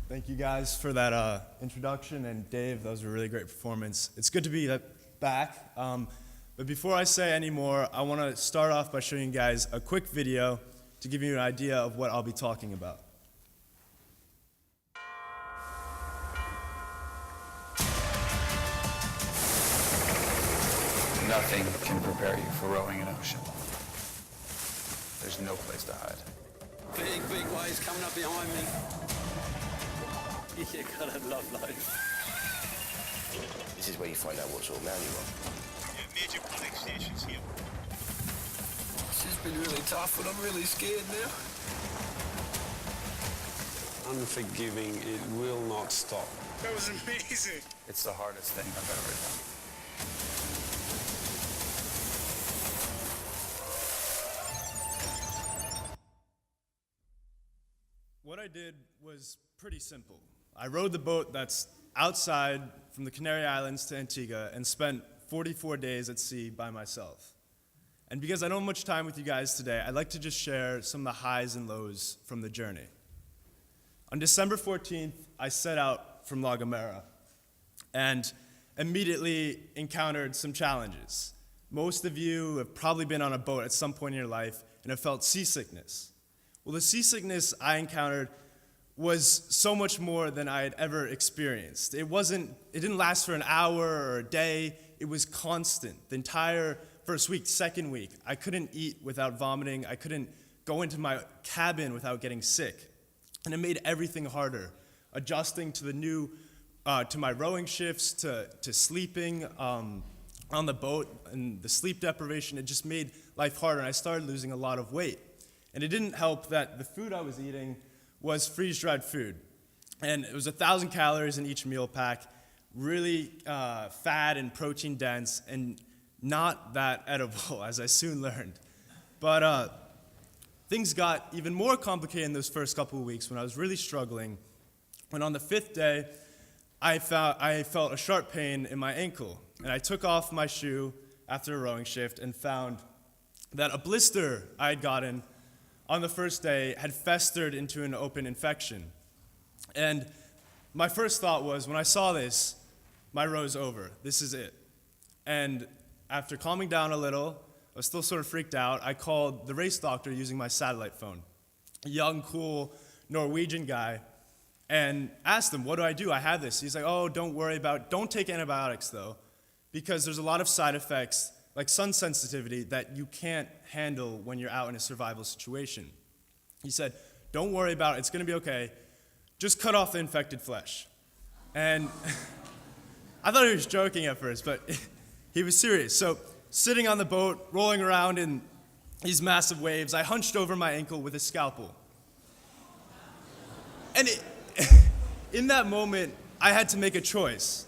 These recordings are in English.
Thank you guys for that introduction, and Dave, that was a really great performance. It's good to be back, but before I say any more, I want to start off by showing you guys a quick video to give you an idea of what I'll be talking about. Nothing can prepare you for rowing an ocean. There's no place to hide. Big waves coming up behind me. You gotta love life. This is where you find out what sort of man you are. Yeah, major panic stations here. This has been really tough, but I'm really scared now. Unforgiving, it will not stop. That was amazing. It's the hardest thing I've ever done. What I did was pretty simple. I rowed the boat that's outside from the Canary Islands to Antigua and spent 44 days at sea by myself. And because I don't have much time with you guys today, I'd like to just share some of the highs and lows from the journey. On December 14th, I set out from La Gomera and immediately encountered some challenges. Most of you have probably been on a boat at some point in your life and have felt seasickness. Well, the seasickness I encountered was so much more than I had ever experienced. It didn't last for an hour or a day. It was constant. The entire first week, second week, I couldn't eat without vomiting. I couldn't go into my cabin without getting sick. And it made everything harder, adjusting to the new, to my rowing shifts, to sleeping on the boat, and the sleep deprivation. It just made life harder, and I started losing a lot of weight. And it didn't help that the food I was eating was freeze-dried food. And it was 1,000 calories in each meal pack, really fat and protein dense, and not that edible, as I soon learned. But things got even more complicated in those first couple of weeks when I was really struggling. When on the 5th day, I felt a sharp pain in my ankle. And I took off my shoe after a rowing shift and found that a blister I had gotten on the first day had festered into an open infection. And my first thought was, when I saw this, my row's over. This is it. And after calming down a little, I was still sort of freaked out. I called the race doctor using my satellite phone, a young, cool Norwegian guy, and asked him, what do I do? I have this. He's like, oh, don't take antibiotics though, because there's a lot of side effects like sun sensitivity that you can't handle when you're out in a survival situation. He said, don't worry about it, it's gonna be okay. Just cut off the infected flesh. And I thought he was joking at first, but he was serious. So sitting on the boat, rolling around in these massive waves, I hunched over my ankle with a scalpel. And in that moment, I had to make a choice.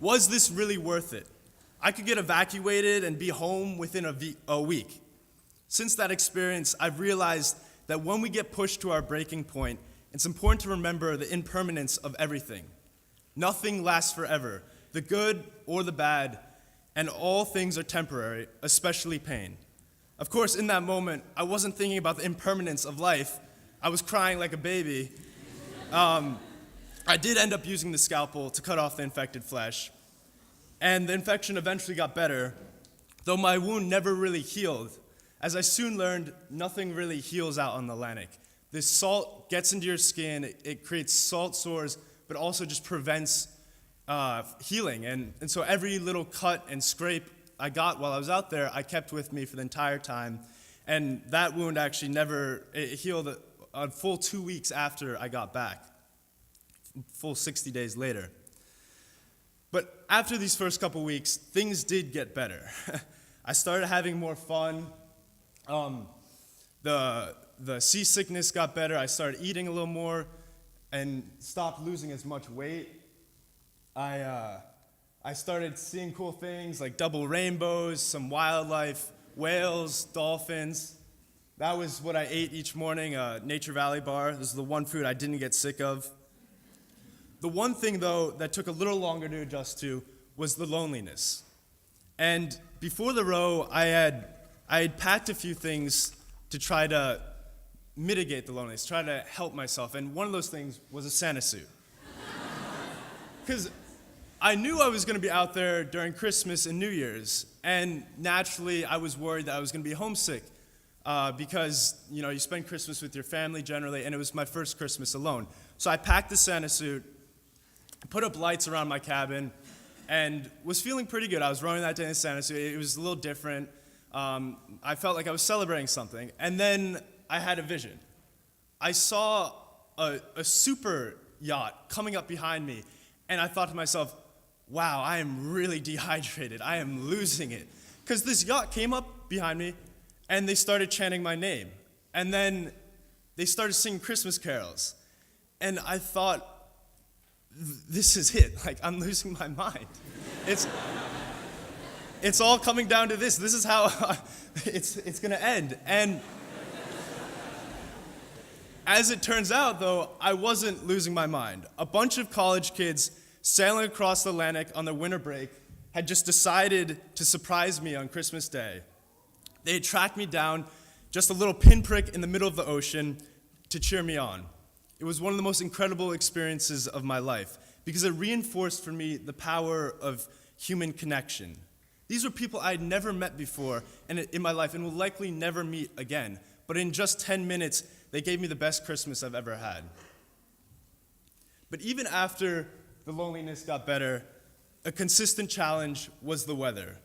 Was this really worth it? I could get evacuated and be home within a week. Since that experience, I've realized that when we get pushed to our breaking point, it's important to remember the impermanence of everything. Nothing lasts forever, the good or the bad, and all things are temporary, especially pain. Of course, in that moment, I wasn't thinking about the impermanence of life. I was crying like a baby. I did end up using the scalpel to cut off the infected flesh, and the infection eventually got better, though my wound never really healed. As I soon learned, nothing really heals out on the Atlantic. This salt gets into your skin, it creates salt sores, but also just prevents healing. And so every little cut and scrape I got while I was out there, I kept with me for the entire time. And that wound actually it healed a full 2 weeks after I got back, full 60 days later. But after these first couple weeks, things did get better. I started having more fun. The seasickness got better. I started eating a little more and stopped losing as much weight. I started seeing cool things like double rainbows, some wildlife, whales, dolphins. That was what I ate each morning, a Nature Valley bar. This is the one food I didn't get sick of. The one thing, though, that took a little longer to adjust to was the loneliness. And before the row, I had packed a few things to try to mitigate the loneliness, try to help myself. And one of those things was a Santa suit. Because I knew I was going to be out there during Christmas and New Year's, and naturally I was worried that I was going to be homesick because you spend Christmas with your family generally, and it was my first Christmas alone. So I packed the Santa suit, put up lights around my cabin, and was feeling pretty good. I was rowing that day in the Santa suit. It was a little different. I felt like I was celebrating something, and then I had a vision. I saw a super yacht coming up behind me, and I thought to myself, wow, I am really dehydrated. I am losing it. Because this yacht came up behind me, and they started chanting my name. And then they started singing Christmas carols. And I thought, this is it. Like, I'm losing my mind. It's all coming down to this. This is how it's going to end. And as it turns out, though, I wasn't losing my mind. A bunch of college kids sailing across the Atlantic on their winter break had just decided to surprise me on Christmas Day. They had tracked me down just a little pinprick in the middle of the ocean to cheer me on. It was one of the most incredible experiences of my life because it reinforced for me the power of human connection. These were people I had never met before in my life and will likely never meet again. But in just 10 minutes, they gave me the best Christmas I've ever had. But even after the loneliness got better, a consistent challenge was the weather.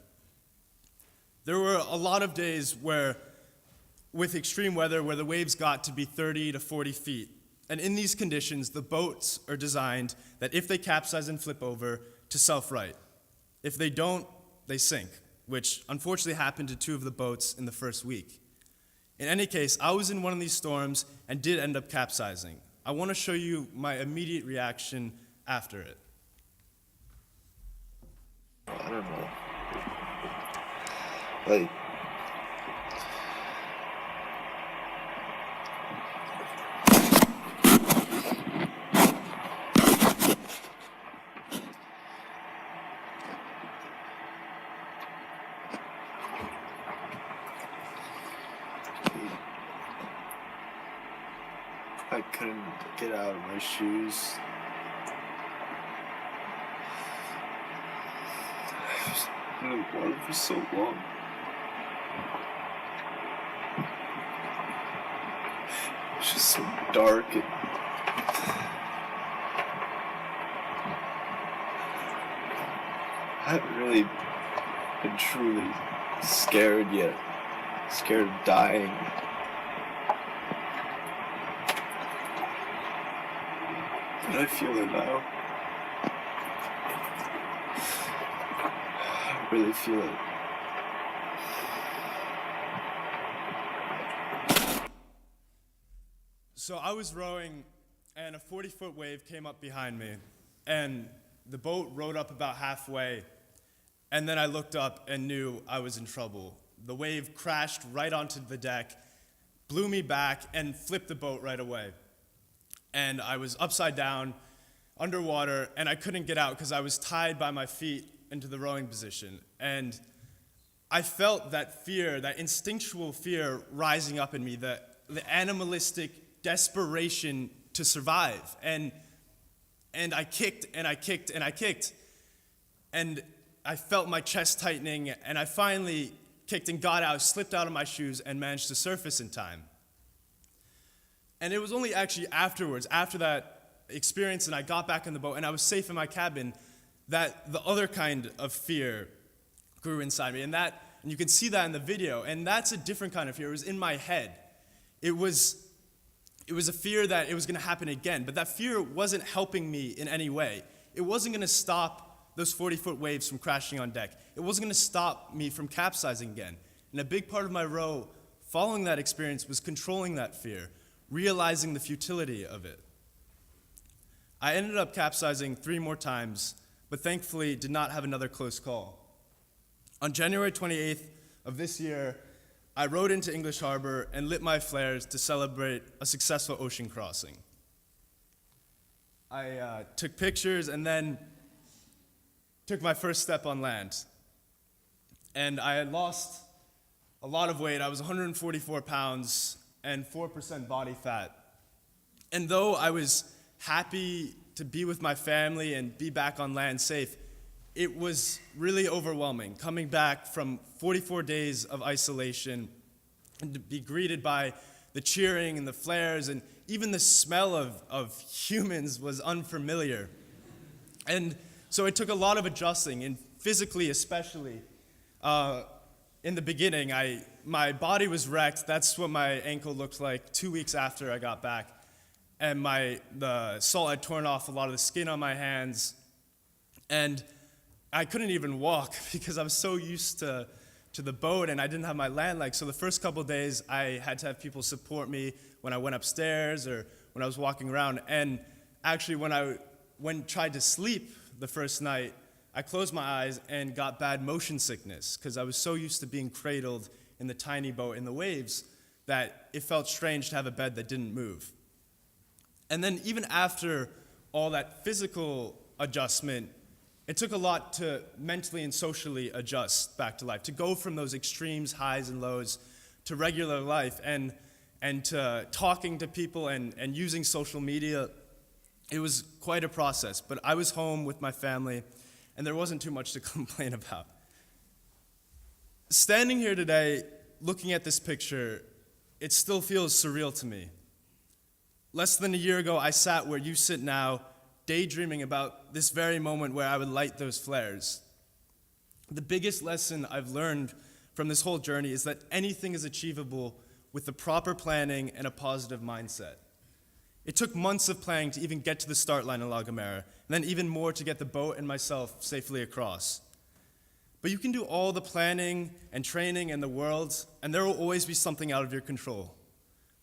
There were a lot of days with extreme weather where the waves got to be 30 to 40 feet. And in these conditions, the boats are designed that if they capsize and flip over, to self-right. If they don't, they sink, which unfortunately happened to 2 of the boats in the first week. In any case, I was in one of these storms and did end up capsizing. I want to show you my immediate reaction after it. I don't know. Like, I couldn't get out of my shoes. I was in the water for so long. It's just so dark and I haven't really been truly scared yet. Scared of dying. But I feel it now. I really feel it. So I was rowing, and a 40-foot wave came up behind me, and the boat rode up about halfway, and then I looked up and knew I was in trouble. The wave crashed right onto the deck, blew me back, and flipped the boat right away. And I was upside down, underwater, and I couldn't get out because I was tied by my feet into the rowing position. And I felt that fear, that instinctual fear rising up in me, the animalistic desperation to survive. And I kicked, and I kicked, and I kicked. And I felt my chest tightening, and I finally kicked and got out, slipped out of my shoes, and managed to surface in time. And it was only actually afterwards, after that experience, and I got back in the boat, and I was safe in my cabin, that the other kind of fear grew inside me. And you can see that in the video, and that's a different kind of fear. It was in my head. It was a fear that it was going to happen again, but that fear wasn't helping me in any way. It wasn't going to stop those 40-foot waves from crashing on deck. It wasn't going to stop me from capsizing again. And a big part of my row following that experience was controlling that fear, realizing the futility of it. I ended up capsizing 3 more times, but thankfully did not have another close call. On January 28th of this year, I rowed into English Harbor and lit my flares to celebrate a successful ocean crossing. I took pictures and then took my first step on land. And I had lost a lot of weight. I was 144 pounds, and 4% body fat. And though I was happy to be with my family and be back on land safe, it was really overwhelming coming back from 44 days of isolation and to be greeted by the cheering and the flares, and even the smell of humans was unfamiliar. And so it took a lot of adjusting, and physically especially. In the beginning, my body was wrecked. That's what my ankle looked like 2 weeks after I got back. And the salt had torn off a lot of the skin on my hands. And I couldn't even walk because I was so used to the boat, and I didn't have my land leg. So the first couple of days, I had to have people support me when I went upstairs or when I was walking around. And actually, when I tried to sleep the first night, I closed my eyes and got bad motion sickness because I was so used to being cradled in the tiny boat in the waves that it felt strange to have a bed that didn't move. And then even after all that physical adjustment, it took a lot to mentally and socially adjust back to life, to go from those extremes, highs and lows, to regular life and to talking to people and using social media. It was quite a process, but I was home with my family, and there wasn't too much to complain about. Standing here today, looking at this picture, it still feels surreal to me. Less than a year ago, I sat where you sit now, daydreaming about this very moment where I would light those flares. The biggest lesson I've learned from this whole journey is that anything is achievable with the proper planning and a positive mindset. It took months of planning to even get to the start line in La Gomera, and then even more to get the boat and myself safely across. But you can do all the planning and training in the world, and there will always be something out of your control.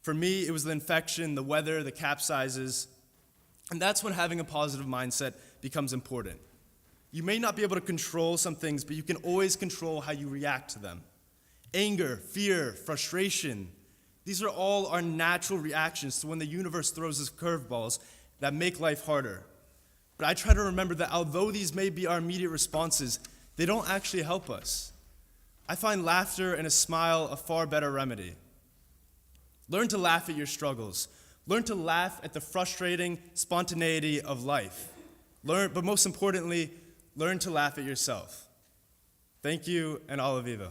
For me, it was the infection, the weather, the capsizes, and that's when having a positive mindset becomes important. You may not be able to control some things, but you can always control how you react to them. Anger, fear, frustration, these are all our natural reactions to when the universe throws us curveballs that make life harder. But I try to remember that although these may be our immediate responses, they don't actually help us. I find laughter and a smile a far better remedy. Learn to laugh at your struggles. Learn to laugh at the frustrating spontaneity of life. But most importantly, learn to laugh at yourself. Thank you, and alla viva.